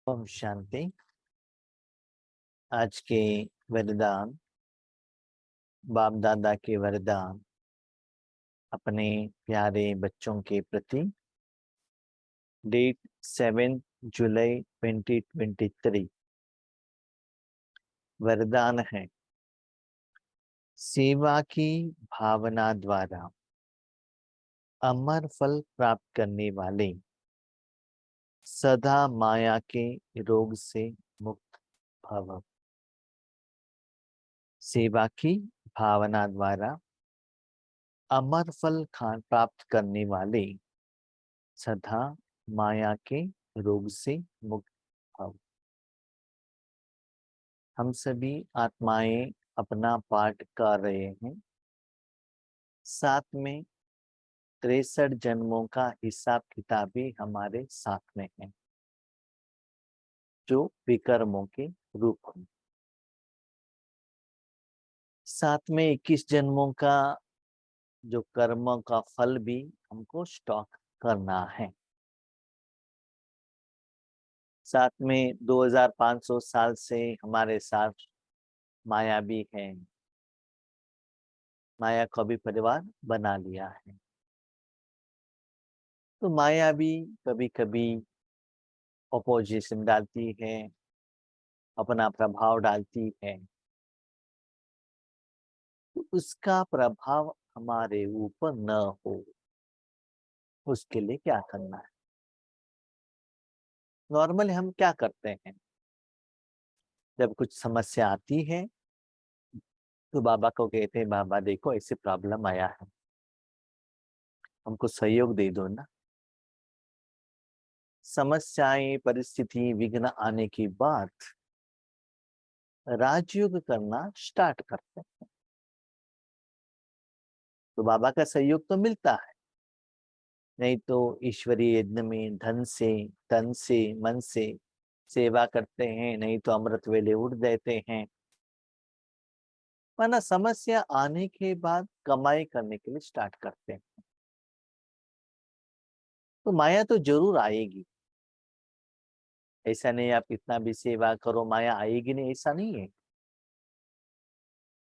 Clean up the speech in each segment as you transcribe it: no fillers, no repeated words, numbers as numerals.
ओम शांति। आज के वरदान, बाप दादा के वरदान अपने प्यारे बच्चों के प्रति। डेट 7 जुलाई 2023। वरदान है, सेवा की भावना द्वारा अमर फल प्राप्त करने वाले सदा माया के रोग से मुक्त भव। सेवा की भावना द्वारा अमर फल प्राप्त करने वाले सदा माया के रोग से मुक्त भव। हम सभी आत्माएं अपना पाठ कर रहे हैं। साथ में 63 जन्मों का हिसाब किताब भी हमारे साथ में है, जो विकर्मों के रूप में। साथ में 21 जन्मों का जो कर्मों का फल भी हमको स्टॉक करना है। साथ में 2500 साल से हमारे साथ माया भी है। माया को भी परिवार बना लिया है। तो माया भी कभी कभी ऑपोजिशन डालती है, अपना प्रभाव डालती है। तो उसका प्रभाव हमारे ऊपर न हो, उसके लिए क्या करना है? नॉर्मली हम क्या करते हैं, जब कुछ समस्या आती है तो बाबा को कहते हैं, बाबा देखो ऐसे प्रॉब्लम आया है, हमको सहयोग दे दो ना। समस्याएं, परिस्थिति, विघ्न आने के बाद राजयोग करना स्टार्ट करते हैं, तो बाबा का सहयोग तो मिलता है। नहीं तो ईश्वरीय यज्ञ में धन से, तन से, मन से सेवा करते हैं, नहीं तो अमृत वेले उठ देते हैं। वरना समस्या आने के बाद कमाई करने के लिए स्टार्ट करते हैं। तो माया तो जरूर आएगी। ऐसा नहीं आप कितना भी सेवा करो माया आएगी नहीं, ऐसा नहीं है।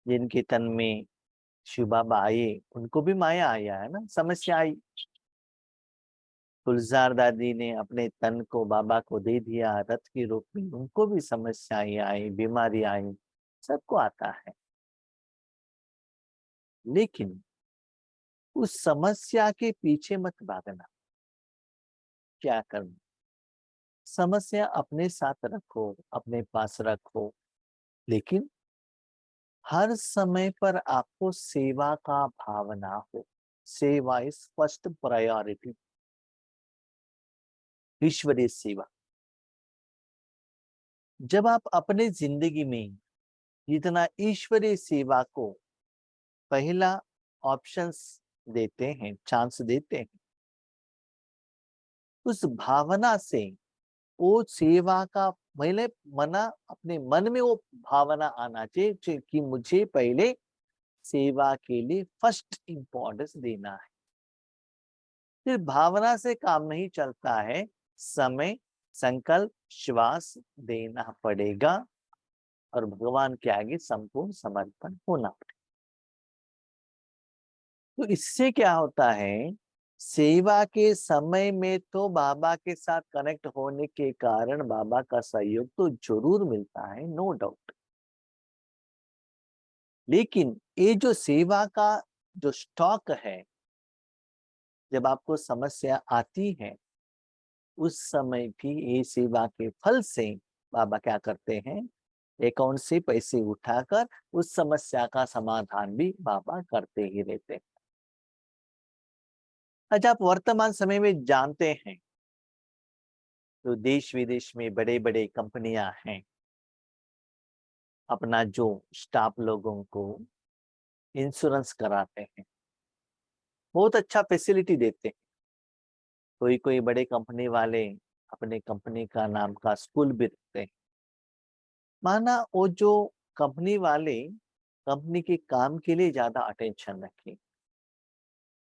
जिनके तन में शिव बाबा आए उनको भी माया आया है ना, समस्या आई। गुलजार दादी ने अपने तन को बाबा को दे दिया रथ के रूप में, उनको भी समस्याएं आई, बीमारी आई, सबको आता है। लेकिन उस समस्या के पीछे मत भागना। क्या करना? समस्या अपने साथ रखो, अपने पास रखो, लेकिन हर समय पर आपको सेवा का भावना हो। सेवा इज फर्स्ट प्रायोरिटी, ईश्वरीय सेवा। जब आप अपने जिंदगी में जितना ईश्वरीय सेवा को पहला ऑप्शंस देते हैं, चांस देते हैं, उस भावना से वो सेवा का पहले मना अपने मन में वो भावना आना चाहिए कि मुझे पहले सेवा के लिए फर्स्ट इंपॉर्टेंस देना है। फिर भावना से काम नहीं चलता है, समय, संकल्प, श्वास देना पड़ेगा और भगवान के आगे संपूर्ण समर्पण होना पड़ेगा। तो इससे क्या होता है, सेवा के समय में तो बाबा के साथ कनेक्ट होने के कारण बाबा का सहयोग तो जरूर मिलता है, नो डाउट। लेकिन ये जो सेवा का जो स्टॉक है, जब आपको समस्या आती है उस समय भी ये सेवा के फल से बाबा क्या करते हैं, अकाउंट से पैसे उठाकर उस समस्या का समाधान भी बाबा करते ही रहते हैं। अच्छा, आप वर्तमान समय में जानते हैं तो देश विदेश में बड़े बड़े कंपनियां हैं, अपना जो स्टाफ लोगों को इंश्योरेंस कराते हैं, बहुत अच्छा फैसिलिटी देते हैं। कोई कोई बड़े कंपनी वाले अपने कंपनी का नाम का स्कूल भी रखते हैं। माना वो जो कंपनी वाले कंपनी के काम के लिए ज्यादा अटेंशन रखें।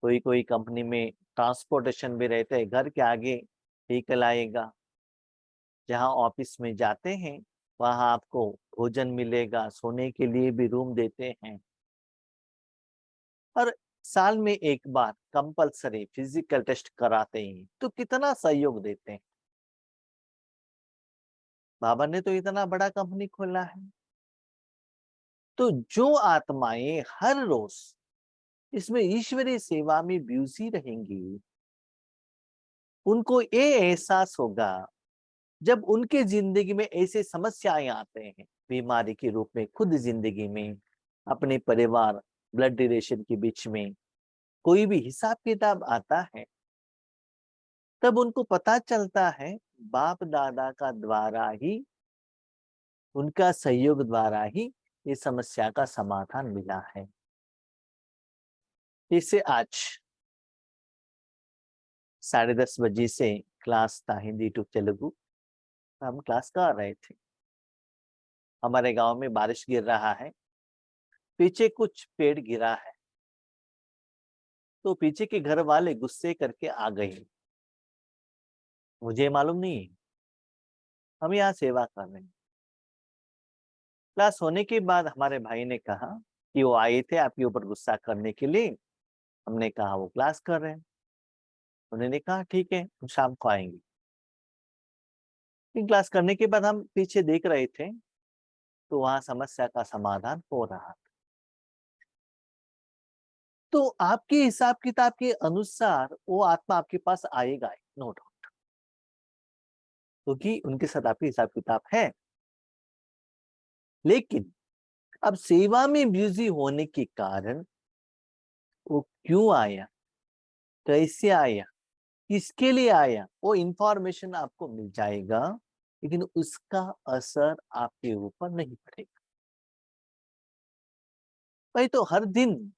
कोई कोई कंपनी में ट्रांसपोर्टेशन भी रहते हैं, घर के आगे व्हीकल आएगा, जहाँ ऑफिस में जाते हैं वहां आपको भोजन मिलेगा, सोने के लिए भी रूम देते हैं, और साल में एक बार कंपलसरी फिजिकल टेस्ट कराते हैं, तो कितना सहयोग देते हैं। बाबा ने तो इतना बड़ा कंपनी खोला है। तो जो आत्माएं हर रोज इसमें ईश्वरीय सेवा में बिजी रहेंगी, उनको ये एहसास होगा, जब उनके जिंदगी में ऐसे समस्याएं आते हैं, बीमारी के रूप में, खुद जिंदगी में, अपने परिवार, ब्लड रिलेशन के बीच में कोई भी हिसाब किताब आता है, तब उनको पता चलता है बाप दादा का द्वारा ही, उनका सहयोग द्वारा ही ये समस्या का समाधान मिला है। जैसे आज 10:30 बजे से क्लास था हिंदी टू तेलुगु, हम क्लास कर रहे थे। हमारे गांव में बारिश गिर रहा है, पीछे कुछ पेड़ गिरा है, तो पीछे के घर वाले गुस्से करके आ गए। मुझे मालूम नहीं, हम यहाँ सेवा कर रहे हैं। क्लास होने के बाद हमारे भाई ने कहा कि वो आए थे आपके ऊपर गुस्सा करने के लिए। हमने कहा वो क्लास कर रहे हैं। उन्होंने कहा ठीक है, हम शाम को आएंगे। क्लास करने के बाद हम पीछे देख रहे थे, तो वहां समस्या का समाधान हो रहा था। तो आपके हिसाब किताब के अनुसार वो आत्मा आपके पास आएगा, नो डाउट, क्योंकि उनके साथ आपके हिसाब किताब है। लेकिन अब सेवा में बिजी होने के कारण वो क्यों आया, कैसे आया, किसके लिए आया, वो इंफॉर्मेशन आपको मिल जाएगा, लेकिन उसका असर आपके ऊपर नहीं पड़ेगा। भाई तो हर दिन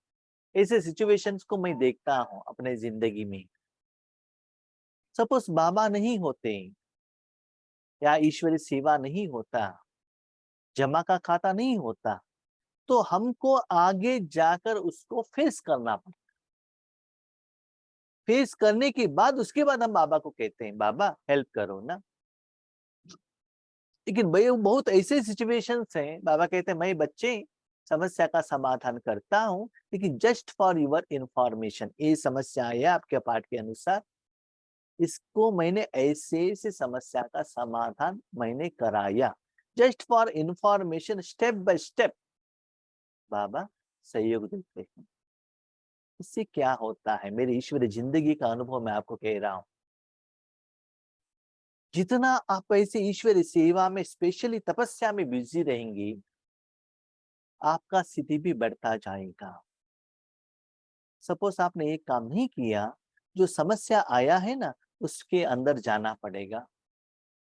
ऐसे सिचुएशंस को मैं देखता हूं अपने जिंदगी में। सपोज बाबा नहीं होते या ईश्वरी सेवा नहीं होता, जमा का खाता नहीं होता, तो हमको आगे जाकर उसको फेस करना पड़ता। फेस करने के बाद उसके बाद हम बाबा को कहते हैं बाबा हेल्प करो ना। लेकिन भाई बहुत ऐसे सिचुएशंस हैं, बाबा कहते हैं मैं बच्चे समस्या का समाधान करता हूं, लेकिन जस्ट फॉर यूर इंफॉर्मेशन, ये समस्या है आपके पाठ के अनुसार, इसको मैंने ऐसे ऐसे समस्या का समाधान मैंने कराया, just for information, step by step बाबा सहयोग देते हैं। इससे क्या होता है, मेरी ईश्वरी जिंदगी का अनुभव मैं आपको कह रहा हूं। जितना आप ऐसे ईश्वरी सेवा में, स्पेशली तपस्या में बिजी रहेंगे, आपका स्थिति भी बढ़ता जाएगा। सपोज आपने एक काम नहीं किया, जो समस्या आया है ना, उसके अंदर जाना पड़ेगा,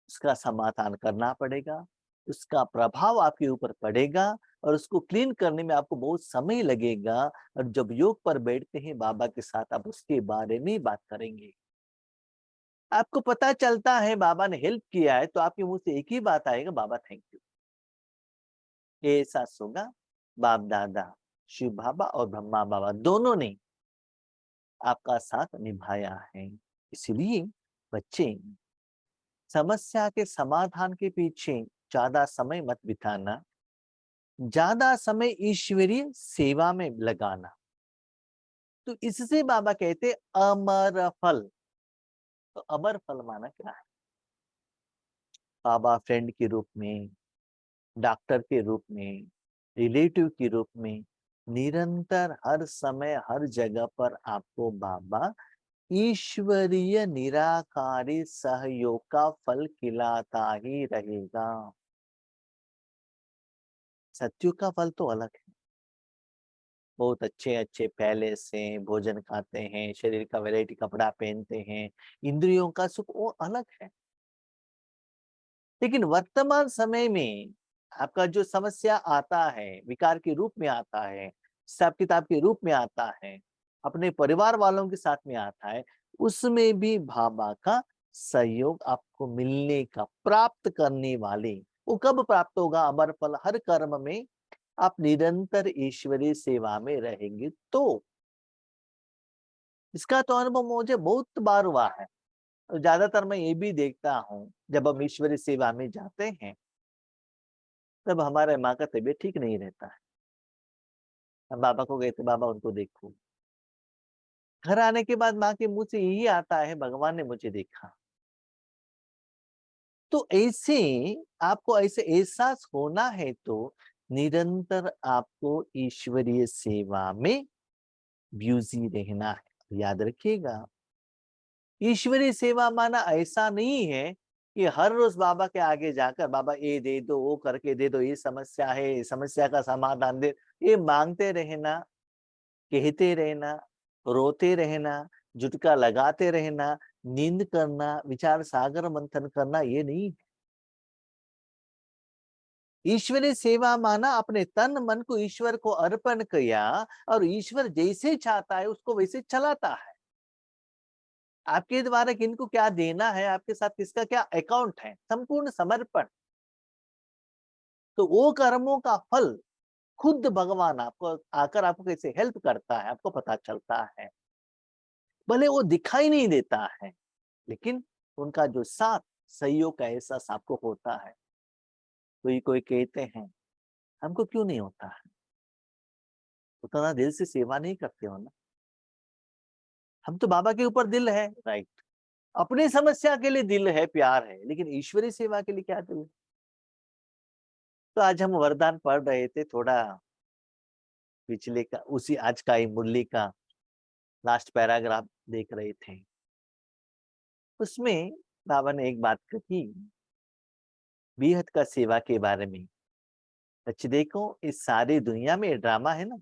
उसका समाधान करना पड़ेगा, उसका प्रभाव आपके ऊपर पड़ेगा, और उसको क्लीन करने में आपको बहुत समय लगेगा। और जब योग पर बैठते हैं बाबा के साथ, आप उसके बारे में बात करेंगे। आपको पता चलता है बाबा ने हेल्प किया है, तो आपके मुंह से एक ही बात आएगा, बाबा थैंक यू। ये एहसास होगा बाप दादा, शिव बाबा और ब्रह्मा बाबा दोनों ने आपका साथ निभाया है। इसलिए बच्चे, समस्या के समाधान के पीछे ज्यादा समय मत बिताना, ज्यादा समय ईश्वरीय सेवा में लगाना। तो इससे बाबा कहते अमर फल। तो अमर फल माना क्या है? बाबा फ्रेंड के रूप में, डॉक्टर के रूप में, रिलेटिव के रूप में, निरंतर हर समय हर जगह पर आपको बाबा ईश्वरीय निराकारी सहयोग का फल खिलाता ही रहेगा। सत्युग का फल तो अलग है। बहुत अच्छे अच्छे पैलेस हैं, भोजन खाते हैं, शरीर का वैरायटी कपड़ा पहनते हैं, इंद्रियों का सुख वो अलग है। लेकिन वर्तमान समय में आपका जो समस्या आता है, विकार के रूप में आता है, हिसाब किताब के रूप में आता है, अपने परिवार वालों के साथ में आता है, उसमें भी बाबा का सहयोग आपको मिलने का, प्राप्त करने वाले, वो कब प्राप्त होगा? अमर फल हर कर्म में आप निरंतर ईश्वरीय सेवा में रहेंगे तो। इसका तो अनुभव मुझे बहुत बार हुआ है। और ज्यादातर मैं ये भी देखता हूँ, जब हम ईश्वरीय सेवा में जाते हैं तब हमारे माँ का तबीयत ठीक नहीं रहता है। हम बाबा को कहते, बाबा उनको देखो। घर आने के बाद माँ के मुंह से यही आता है, भगवान ने मुझे देखा। तो ऐसे आपको ऐसे एहसास होना है तो निरंतर आपको ईश्वरीय सेवा में ब्यूजी रहना है। याद रखिएगा, ईश्वरीय सेवा माना ऐसा नहीं है कि हर रोज बाबा के आगे जाकर बाबा ये दे दो, वो करके दे दो, ये समस्या है, समस्या का समाधान दे, ये मांगते रहना, कहते रहना, रोते रहना, जुटका लगाते रहना, नींद करना, विचार सागर मंथन करना, ये नहीं। ईश्वरीय सेवा माना अपने तन मन को ईश्वर को अर्पण किया और ईश्वर जैसे चाहता है उसको वैसे चलाता है। आपके द्वारा किनको क्या देना है, आपके साथ किसका क्या अकाउंट है, संपूर्ण समर्पण। तो वो कर्मों का फल खुद भगवान आपको आकर आपको कैसे हेल्प करता है, आपको पता चलता है। भले वो दिखाई नहीं देता है, लेकिन उनका जो साथ सहयोग का एहसास आपको होता है। कोई कोई कहते हैं हमको क्यों नहीं होता है, उतना दिल से सेवा नहीं करते हो ना। हम तो बाबा के ऊपर दिल है, राइट, अपनी समस्या के लिए दिल है, प्यार है, लेकिन ईश्वरीय सेवा के लिए क्या दिल है? तो आज हम वरदान पढ़ रहे थे, थोड़ा पिछले का उसी आज का ही मुरली का लास्ट पैराग्राफ देख रहे थे। उसमें बाबा ने एक बात कही बेहद का सेवा के बारे में। बच्चे देखो, इस सारी दुनिया में ड्रामा है ना,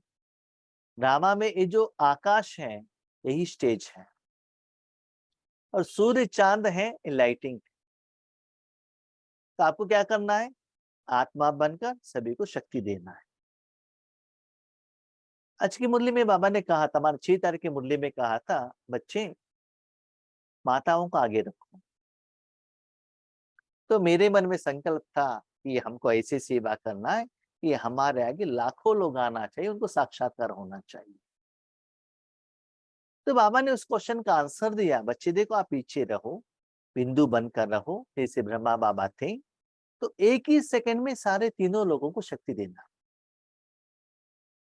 ड्रामा में ये जो आकाश है यही स्टेज है और सूर्य चांद है लाइटिंग। तो आपको क्या करना है, आत्मा बनकर सभी को शक्ति देना है। आज की मुरली में बाबा ने कहा था, हमारे 6 तारीख की मुरली में कहा था, बच्चे माताओं को आगे रखो। तो मेरे मन में संकल्प था कि हमको ऐसे सेवा करना है कि हमारे आगे लाखों लोग आना चाहिए, उनको साक्षात्कार होना चाहिए। तो बाबा ने उस क्वेश्चन का आंसर दिया, बच्चे देखो आप पीछे रहो, बिंदु बनकर रहो, जैसे ब्रह्मा बाबा थे। तो एक ही सेकंड में सारे तीनों लोगों को शक्ति देना।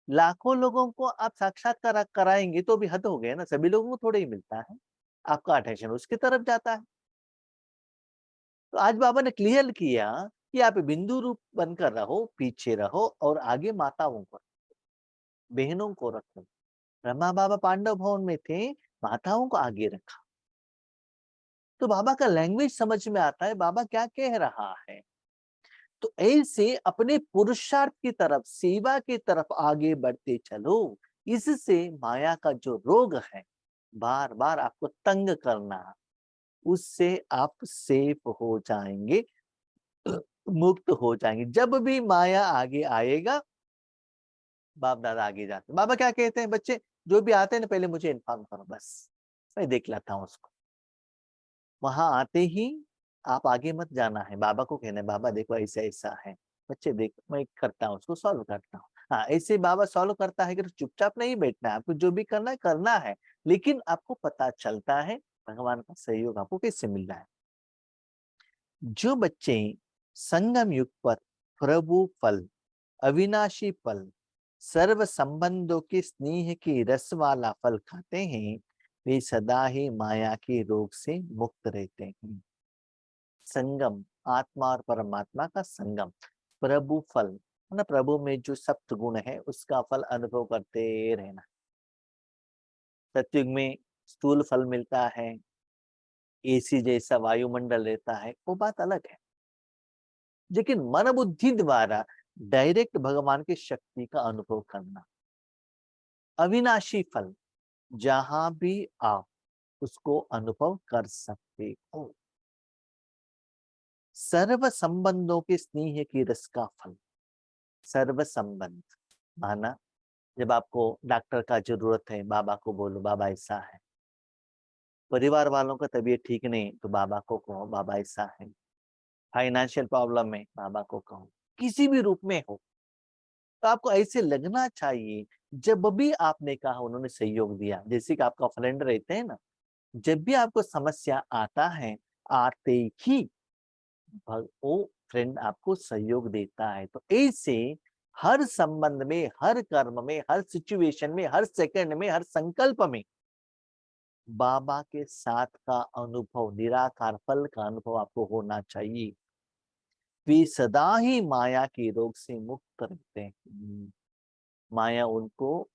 लाखों लोगों को आप साक्षात्कार कराएंगे तो भी हद हो गया ना, सभी लोगों को थोड़ा ही मिलता है, आपका अटेंशन उसकी तरफ जाता है। तो आज बाबा ने क्लियर किया कि आप बिंदु रूप बनकर रहो, पीछे रहो और आगे माताओं को, बहनों को रखो। ब्रह्मा बाबा पांडव भवन में थे, माताओं को आगे रखा। तो बाबा का लैंग्वेज समझ में आता है, बाबा क्या कह रहा है। तो ऐसे अपने पुरुषार्थ की तरफ, सेवा की तरफ आगे बढ़ते चलो। इससे माया का जो रोग है, बार बार आपको तंग करना, उससे आप सेफ हो जाएंगे, मुक्त हो जाएंगे। जब भी माया आगे आएगा, बाप दादा आगे जाते, बाबा क्या कहते हैं, बच्चे जो भी आते हैं ना पहले मुझे इन्फॉर्म करो, बस मैं देख लेता हूँ उसको। वहां आते ही आप आगे मत जाना है, बाबा को कहना है बाबा देखो ऐसा ऐसा है, बच्चे देखो मैं करता हूँ, उसको सॉल्व करता हूँ। हाँ, ऐसे बाबा सॉल्व करता है कि तो चुपचाप नहीं बैठना है, आपको जो भी करना है, लेकिन आपको पता चलता है भगवान का सहयोग आपको कैसे मिल रहा है। जो बच्चे संगम युग पर प्रभु फल, अविनाशी फल, सर्व संबंधों के स्नेह की रस वाला फल खाते हैं, वे सदा ही माया के रोग से मुक्त रहते हैं। संगम, आत्मा और परमात्मा का संगम, प्रभु फल ना, प्रभु में जो सप्त गुण है उसका फल अनुभव करते रहना। सत्युग में स्थूल फल मिलता है, एसी जैसा वायुमंडल रहता है, वो बात अलग है। लेकिन मन बुद्धि द्वारा डायरेक्ट भगवान की शक्ति का अनुभव करना, अविनाशी फल, जहां भी आप उसको अनुभव कर सकते हो। सर्व संबंधों के स्नेह की रस का फल, सर्व संबंध माना जब आपको डॉक्टर का जरूरत है, बाबा को बोलो बाबा ऐसा है। परिवार वालों का तबीयत ठीक नहीं तो बाबा को कहो बाबा ऐसा है। फाइनेंशियल प्रॉब्लम में बाबा को कहो, किसी भी रूप में हो। तो आपको ऐसे लगना चाहिए जब भी आपने कहा उन्होंने सहयोग दिया। जैसे कि आपका फ्रेंड रहते हैं ना, जब भी आपको समस्या आता है, आते ही वो फ्रेंड आपको सहयोग देता है। तो ऐसे हर संबंध में, हर कर्म में, हर सिचुएशन में, हर सेकंड में, हर संकल्प में बाबा के साथ का अनुभव, निराकार फल का अनुभव आपको होना चाहिए। वे सदा ही माया के रोग से मुक्त रहते हैं। माया उनको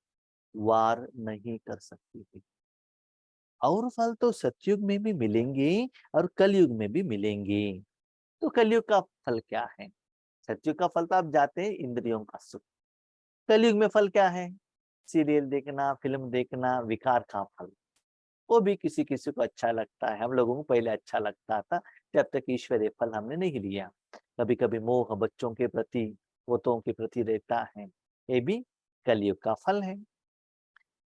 वार नहीं कर सकती है। और फल तो सतयुग में भी मिलेंगे और कलयुग में भी मिलेंगे। तो कलयुग का फल क्या है? सतयुग का फल तो आप जाते हैं इंद्रियों का सुख। कलयुग में फल क्या है? सीरियल देखना, फिल्म देखना, विकार का फल। वो भी किसी किसी को अच्छा लगता है। हम लोगों को पहले अच्छा लगता था, जब तक ईश्वरीय फल हमने नहीं लिया। कभी कभी मोह बच्चों के प्रति, पोतों के प्रति रहता है, ये भी कलयुग का फल है।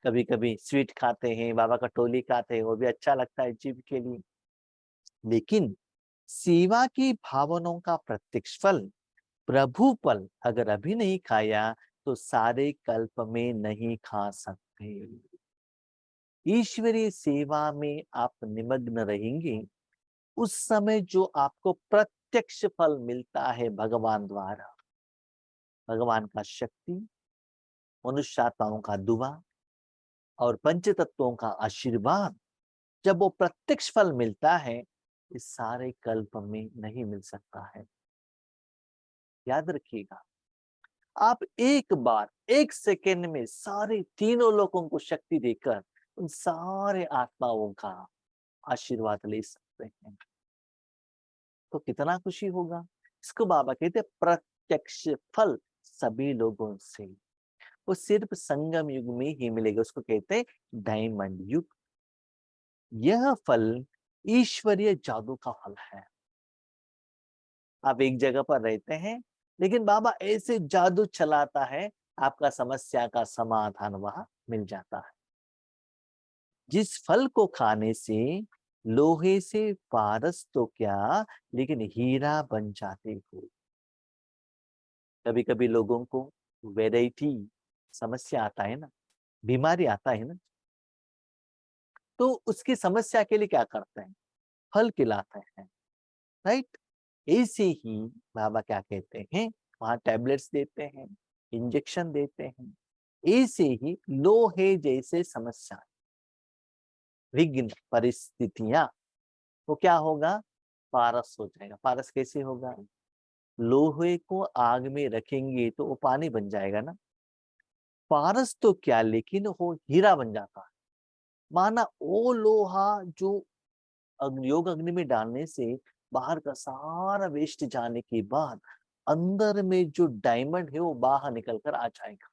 कभी कभी स्वीट खाते हैं, बाबा का टोली खाते हैं, वो भी अच्छा लगता है जीव के लिए। लेकिन सेवा की भावनाओं का प्रत्यक्ष फल, प्रभु फल अगर अभी नहीं खाया तो सारे कल्प में नहीं खा सकते। ईश्वरीय सेवा में आप निमग्न रहेंगे, उस समय जो आपको प्रत्यक्ष फल मिलता है भगवान द्वारा, भगवान का शक्ति, मनुष्यात्माओं का दुआ और पंच तत्वों का आशीर्वाद, जब वो प्रत्यक्ष फल मिलता है, इस सारे कल्प में नहीं मिल सकता है। याद रखिएगा, आप एक बार, एक सेकेंड में सारे तीनों लोगों को शक्ति देकर उन सारे आत्माओं का आशीर्वाद ले सकते हैं। तो कितना खुशी होगा। इसको बाबा कहते हैं प्रत्यक्ष फल सभी लोगों से। वो सिर्फ संगम युग में ही मिलेगा, उसको कहते हैं डायमंड युग। यह फल ईश्वरीय जादू का फल है। आप एक जगह पर रहते हैं, लेकिन बाबा ऐसे जादू चलाता है, आपका समस्या का समाधान वहां मिल जाता है। जिस फल को खाने से लोहे से पारस तो क्या, लेकिन हीरा बन जाते हो। कभी कभी लोगों को वैरायटी समस्या आता है ना, बीमारी आता है ना, तो उसकी समस्या के लिए क्या करते हैं? फल खिलाते हैं, राइट। ऐसे ही बाबा क्या कहते हैं, वहां टैबलेट्स देते हैं, इंजेक्शन देते हैं। ऐसे ही लोहे जैसे समस्या, विघ्न परिस्थितियां, वो क्या होगा? पारस हो जाएगा। पारस कैसे होगा? लोहे को आग में रखेंगे तो वो पानी बन जाएगा ना। पारस तो क्या, लेकिन वो हीरा बन जाता है। माना वो लोहा जो योग अग्नि में डालने से बाहर का सारा वेस्ट जाने के बाद अंदर में जो डायमंड है वो बाहर निकल कर आ जाएगा।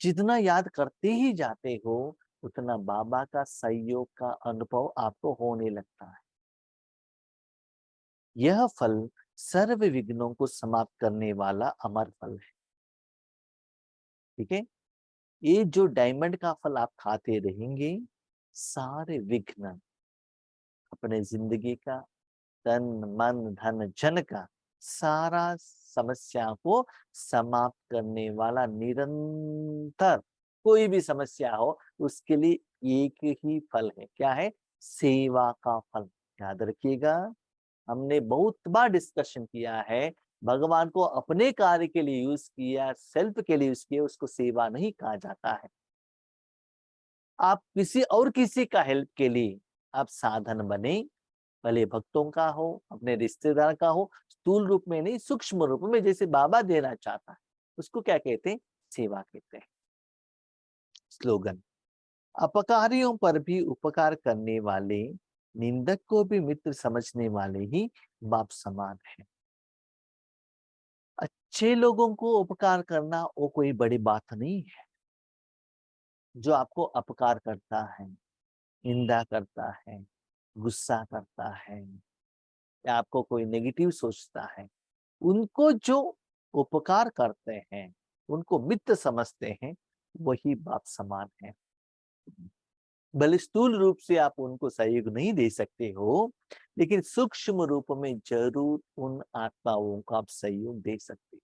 जितना याद करते ही जाते हो, उतना बाबा का सहयोग का अनुभव आपको होने लगता है। यह फल सर्व विघ्नों को समाप्त करने वाला अमर फल है। ठीक है। ये जो डायमंड का फल आप खाते रहेंगे, सारे विघ्न अपने जिंदगी का, तन मन धन जन का, सारा समस्या को समाप्त करने वाला, निरंतर कोई भी समस्या हो उसके लिए एक ही फल है। क्या है? सेवा का फल। याद रखिएगा, हमने बहुत बार डिस्कशन किया है, भगवान को अपने कार्य के लिए यूज किया, सेल्फ के लिए यूज किया, उसको सेवा नहीं कहा जाता है। आप किसी और किसी का हेल्प के लिए आप साधन बने, भले भक्तों का हो, अपने रिश्तेदार का हो, स्थूल रूप में नहीं, सूक्ष्म रूप में जैसे बाबा देना चाहता है, उसको क्या कहते हैं? सेवा कहते हैं। स्लोगन, अपकारियों पर भी उपकार करने वाले, निंदक को भी मित्र समझने वाले ही बाप समान है। अच्छे लोगों को उपकार करना वो कोई बड़ी बात नहीं है। जो आपको अपकार करता है, निंदा करता है, गुस्सा करता है, या आपको कोई नेगेटिव सोचता है, उनको जो उपकार करते हैं, उनको मित्र समझते हैं, वही बाप समान है। भले स्थूल रूप से आप उनको सहयोग नहीं दे सकते हो, लेकिन सूक्ष्म रूप में जरूर उन आत्माओं को आप सहयोग दे सकते हो।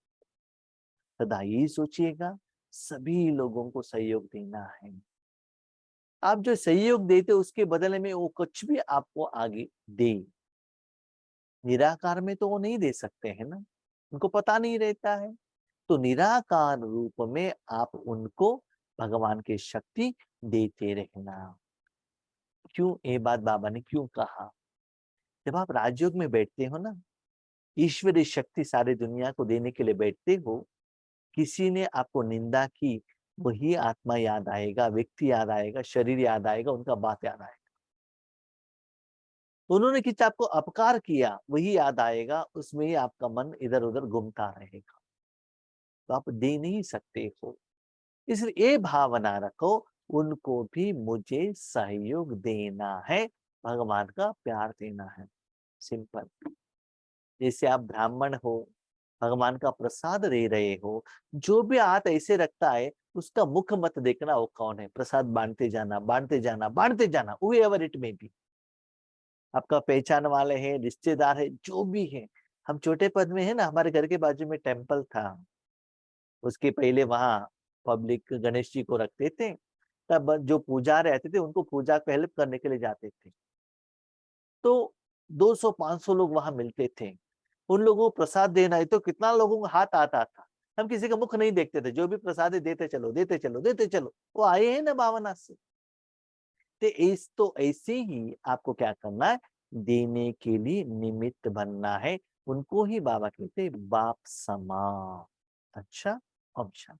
सदा ये सोचिएगा, सभी लोगों को सहयोग देना है। आप जो सहयोग देते उसके बदले में वो कुछ भी आपको आगे दे। निराकार में तो वो नहीं दे सकते हैं ना, उनको पता नहीं रहता है। तो निराकार रूप में आप उनको भगवान की शक्ति देते रहना। क्यों ये बात बाबा ने क्यों कहा? जब आप राजयोग में बैठते हो ना, ईश्वरीय शक्ति सारी दुनिया को देने के लिए बैठते हो, किसी ने आपको निंदा की, वही आत्मा याद आएगा, व्यक्ति याद आएगा, शरीर याद आएगा, उनका बात याद आएगा। उन्होंने किसी आपको अपकार किया, वही याद आएगा, उसमें ही आपका मन इधर उधर घूमता रहेगा। तो आप दे नहीं सकते हो। इसलिए ये भावना रखो, उनको भी मुझे सहयोग देना है, भगवान का प्यार देना है। सिंपल। जैसे आप ब्राह्मण हो, भगवान का प्रसाद दे रहे हो, जो भी हाथ ऐसे रखता है, उसका मुख मत देखना वो कौन है। प्रसाद बांटते जाना, बांटते जाना, बांटते जाना, हूएवर इट मे बी। आपका पहचान वाले हैं, रिश्तेदार है, जो भी है। हम छोटे पद में है ना, हमारे घर के बाजू में टेम्पल था, उसके पहले वहां पब्लिक गणेश जी को रखते थे। तब जो पुजारी रहते थे, उनको पूजा को हेल्प करने के लिए जाते थे। तो 200-500 लोग वहां मिलते थे। उन लोगों को प्रसाद देना है तो कितना लोगों का हाथ आता था। हम किसी का मुख नहीं देखते थे, जो भी प्रसाद है देते चलो, देते चलो, देते चलो। वो आए हैं ना भावना से। तो ऐसे ही आपको क्या करना है, देने के लिए निमित्त बनना है। उनको ही बाबा कहते हैं बाप समा। अच्छा, अच्छा।